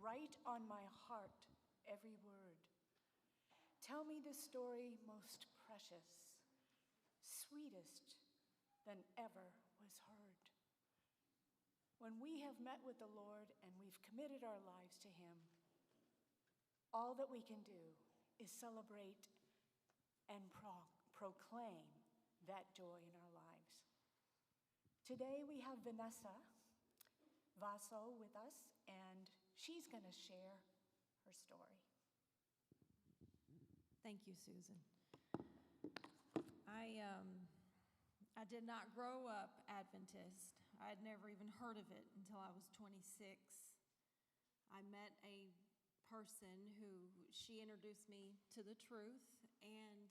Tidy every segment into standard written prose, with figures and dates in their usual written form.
write on my heart every word. Tell me the story most precious, sweetest than ever was heard. When we have met with the Lord and we've committed our lives to him, all that we can do is celebrate and proclaim that joy in our lives. Today we have Vanessa, Vaso, with us, and she's going to share her story. Thank you, Susan. I did not grow up Adventist. I had never even heard of it until I was 26. I met a person who she introduced me to the truth, and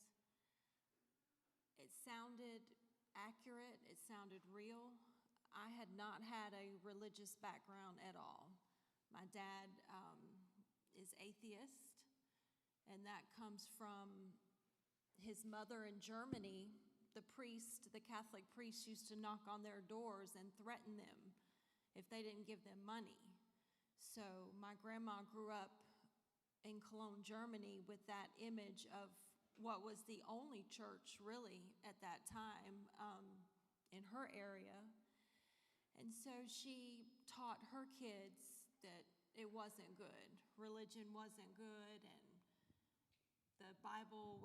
it sounded accurate, it sounded real. I had not had a religious background at all. My dad is atheist, and that comes from his mother in Germany. The Catholic priest used to knock on their doors and threaten them if they didn't give them money. So my grandma grew up in Cologne, Germany, with that image of what was the only church really at that time in her area. And so she taught her kids that it wasn't good. Religion wasn't good, and the Bible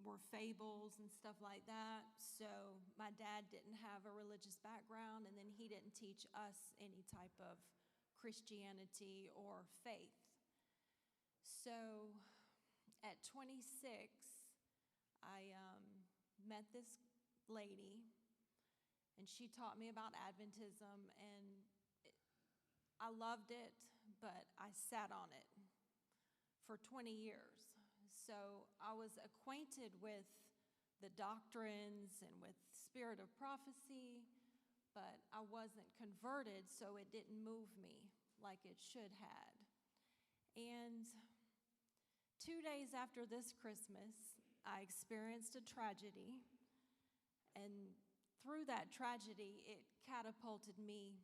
were fables and stuff like that. So my dad didn't have a religious background, and then he didn't teach us any type of Christianity or faith. So at 26, I met this lady, and she taught me about Adventism, and I loved it, but I sat on it for 20 years. So I was acquainted with the doctrines and with spirit of prophecy, but I wasn't converted, so it didn't move me like it should had. And 2 days after this Christmas, I experienced a tragedy, and through that tragedy, it catapulted me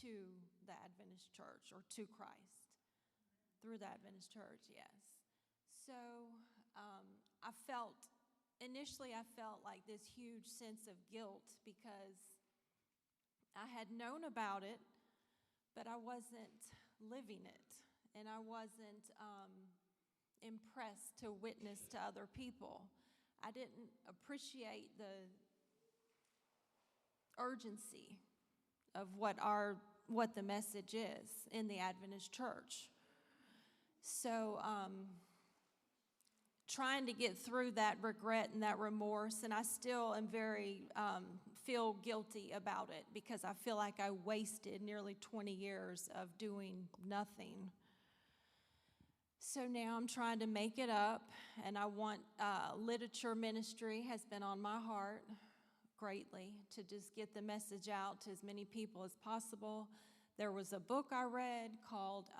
to the Adventist church, or to Christ, through the Adventist church, yes. So initially I felt like this huge sense of guilt because I had known about it, but I wasn't living it, and I wasn't impressed to witness to other people. I didn't appreciate the urgency of what the message is in the Adventist church. So trying to get through that regret and that remorse, and I still am very feel guilty about it because I feel like I wasted nearly 20 years of doing nothing. So now I'm trying to make it up, and I want literature ministry has been on my heart greatly to just get the message out to as many people as possible. There was a book I read called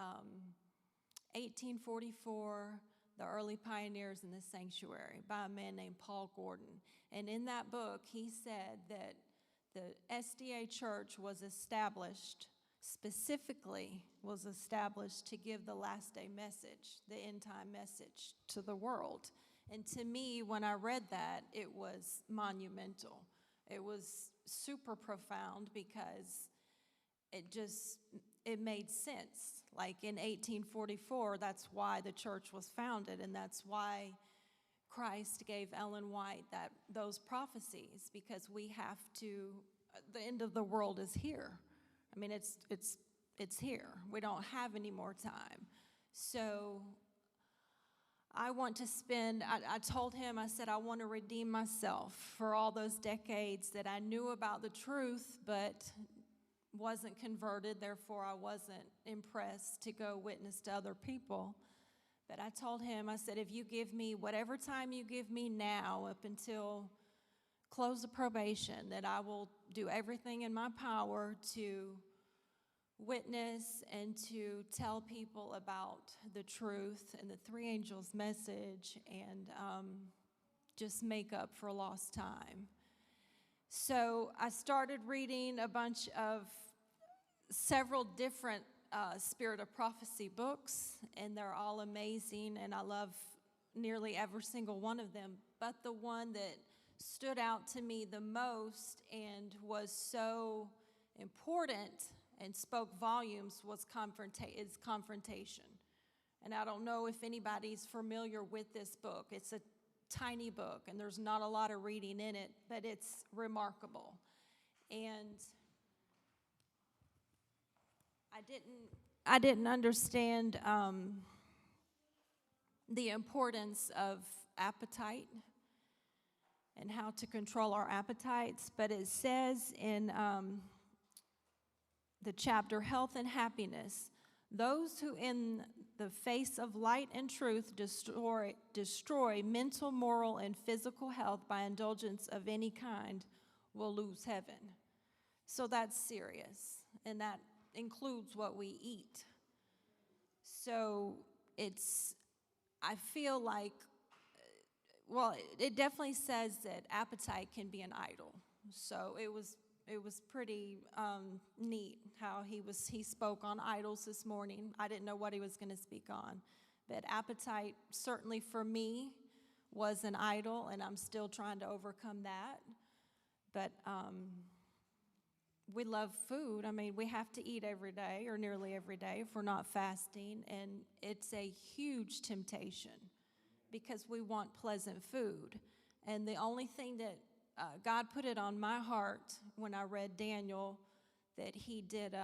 1844, The Early Pioneers in the Sanctuary, by a man named Paul Gordon. And in that book, he said that the SDA church was established to give the last day message, the end time message to the world. And to me, when I read that, it was monumental. It was super profound because it made sense. Like in 1844, that's why the church was founded, and that's why Christ gave Ellen White those prophecies, because we have to, the end of the world is here. I mean, it's here. We don't have any more time. So I want to I told him, I said, I want to redeem myself for all those decades that I knew about the truth, but wasn't converted, therefore I wasn't impressed to go witness to other people. But I told him, I said, if you give me whatever time you give me now up until close of probation, that I will do everything in my power to witness and to tell people about the truth and the three angels' message, and just make up for lost time. So I started reading several different Spirit of Prophecy books, and they're all amazing, and I love nearly every single one of them. But the one that stood out to me the most and was so important and spoke volumes was confrontation. And I don't know if anybody's familiar with this book. It's a tiny book, and there's not a lot of reading in it, but it's remarkable. And I didn't understand the importance of appetite and how to control our appetites, but it says in the chapter Health and Happiness, those who in the face of light and truth destroy mental, moral, and physical health by indulgence of any kind will lose heaven. So that's serious, and that includes what we eat. So I feel like, well, it definitely says that appetite can be an idol. So it was pretty neat how he spoke on idols this morning. I didn't know what he was going to speak on, but appetite certainly for me was an idol, and I'm still trying to overcome that. But we love food. I mean, we have to eat every day or nearly every day if we're not fasting, and it's a huge temptation because we want pleasant food. And the only thing that God put it on my heart when I read Daniel, that he did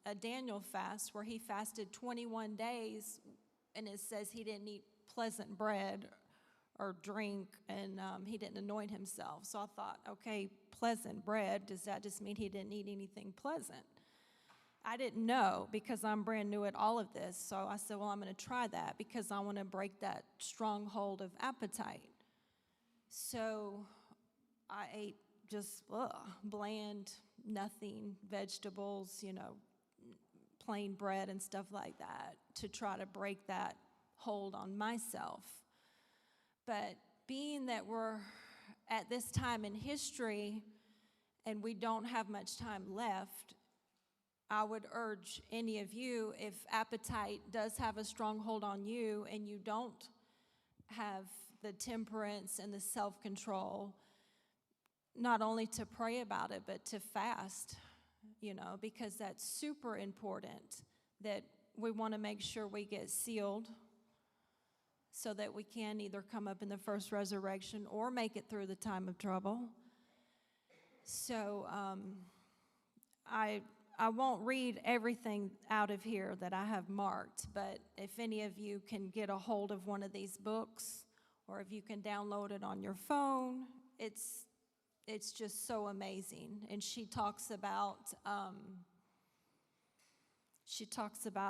a Daniel fast where he fasted 21 days, and it says he didn't eat pleasant bread or drink, and he didn't anoint himself. So I thought, okay, pleasant bread, does that just mean he didn't eat anything pleasant? I didn't know because I'm brand new at all of this. So I said, well, I'm going to try that because I want to break that stronghold of appetite. So I ate just bland, nothing, vegetables, plain bread and stuff like that to try to break that hold on myself. But being that we're at this time in history and we don't have much time left, I would urge any of you, if appetite does have a stronghold on you and you don't have the temperance and the self-control, not only to pray about it, but to fast, because that's super important, that we want to make sure we get sealed so that we can either come up in the first resurrection or make it through the time of trouble. So I won't read everything out of here that I have marked, but if any of you can get a hold of one of these books, or if you can download it on your phone, it's just so amazing. And she talks about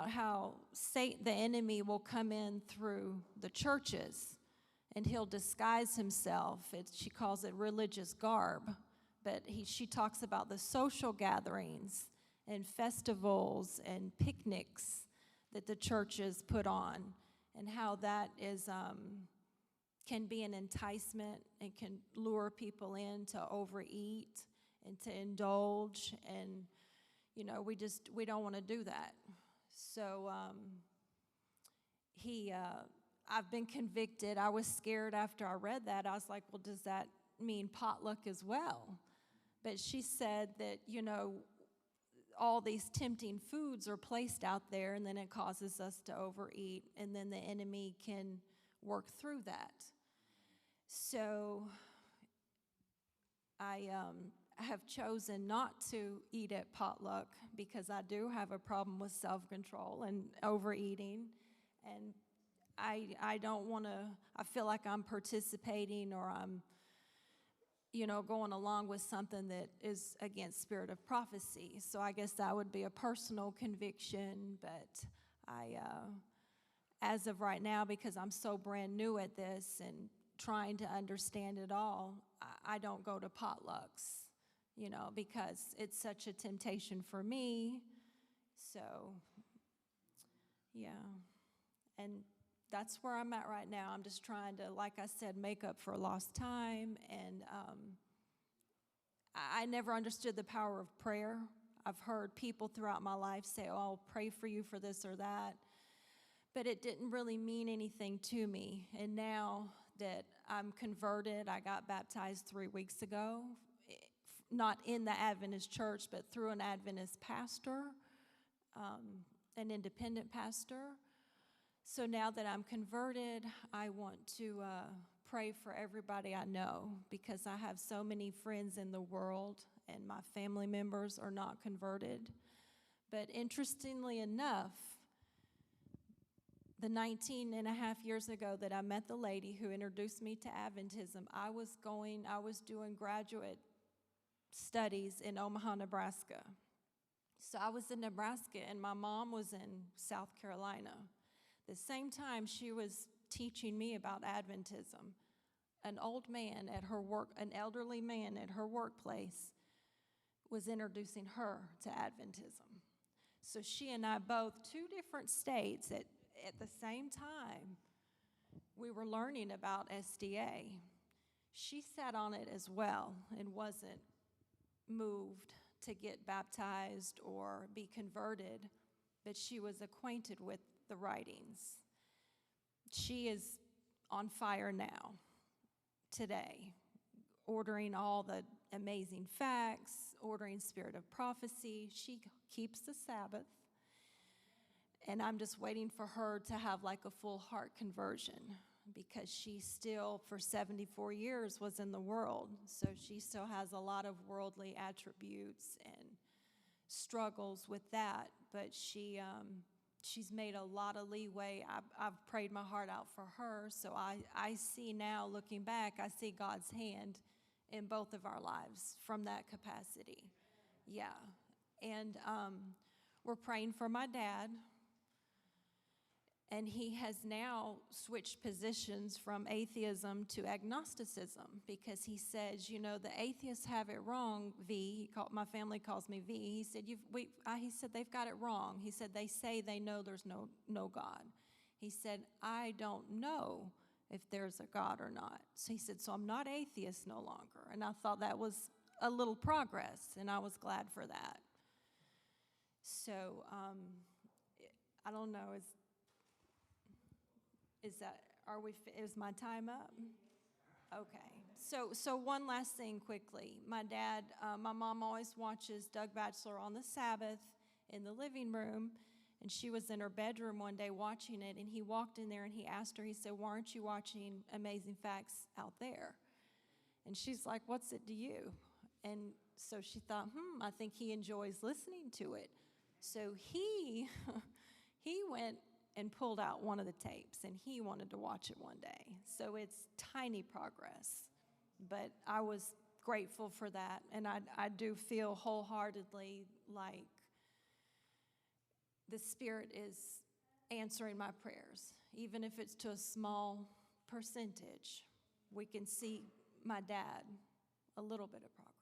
how Satan, the enemy, will come in through the churches, and he'll disguise himself. She calls it religious garb, but she talks about the social gatherings and festivals and picnics that the churches put on, and how that can be an enticement and can lure people in to overeat and to indulge, and we don't want to do that. So I've been convicted. I was scared after I read that. I was like, well, does that mean potluck as well? But she said that all these tempting foods are placed out there, and then it causes us to overeat, and then the enemy can work through that. So I have chosen not to eat at potluck because I do have a problem with self-control and overeating, and I don't want to, I feel like I'm participating or I'm going along with something that is against spirit of prophecy. So I guess that would be a personal conviction, but as of right now, because I'm so brand new at this and trying to understand it all, I don't go to potlucks, because it's such a temptation for me. So, yeah. And that's where I'm at right now. I'm just trying to, like I said, make up for lost time. And I never understood the power of prayer. I've heard people throughout my life say, oh, I'll pray for you for this or that. But it didn't really mean anything to me. And now that I'm converted, I got baptized 3 weeks ago, not in the Adventist church, but through an Adventist pastor, an independent pastor. So now that I'm converted, I want to pray for everybody I know, because I have so many friends in the world and my family members are not converted. But interestingly enough, the 19 and a half years ago that I met the lady who introduced me to Adventism, I was doing graduate studies in Omaha, Nebraska. So I was in Nebraska and my mom was in South Carolina. The same time she was teaching me about Adventism, an elderly man at her workplace was introducing her to Adventism. So she and I both, 2 different states, at the same time, we were learning about SDA. She sat on it as well and wasn't moved to get baptized or be converted, but she was acquainted with the writings. She is on fire now, today, ordering all the amazing facts, ordering spirit of prophecy. She keeps the Sabbath. And I'm just waiting for her to have like a full heart conversion, because she still, for 74 years, was in the world. So she still has a lot of worldly attributes and struggles with that. But she's made a lot of leeway. I've prayed my heart out for her. So I see now, looking back, I see God's hand in both of our lives from that capacity. Yeah. And we're praying for my dad. And he has now switched positions from atheism to agnosticism, because he says, the atheists have it wrong, V. My family calls me V. He said, he said, they've got it wrong. He said, they say they know there's no God. He said, I don't know if there's a God or not. So he said, so I'm not atheist no longer. And I thought that was a little progress, and I was glad for that. So I don't know, is my time up? Okay. So one last thing quickly. My mom always watches Doug Batchelor on the Sabbath in the living room, and she was in her bedroom one day watching it, and he walked in there and he asked her, he said, why aren't you watching Amazing Facts out there? And she's like, what's it to you? And so she thought, I think he enjoys listening to it. So he went and pulled out one of the tapes, and he wanted to watch it one day. So it's tiny progress, but I was grateful for that, and I do feel wholeheartedly like the Spirit is answering my prayers, even if it's to a small percentage. We can see my dad, a little bit of progress.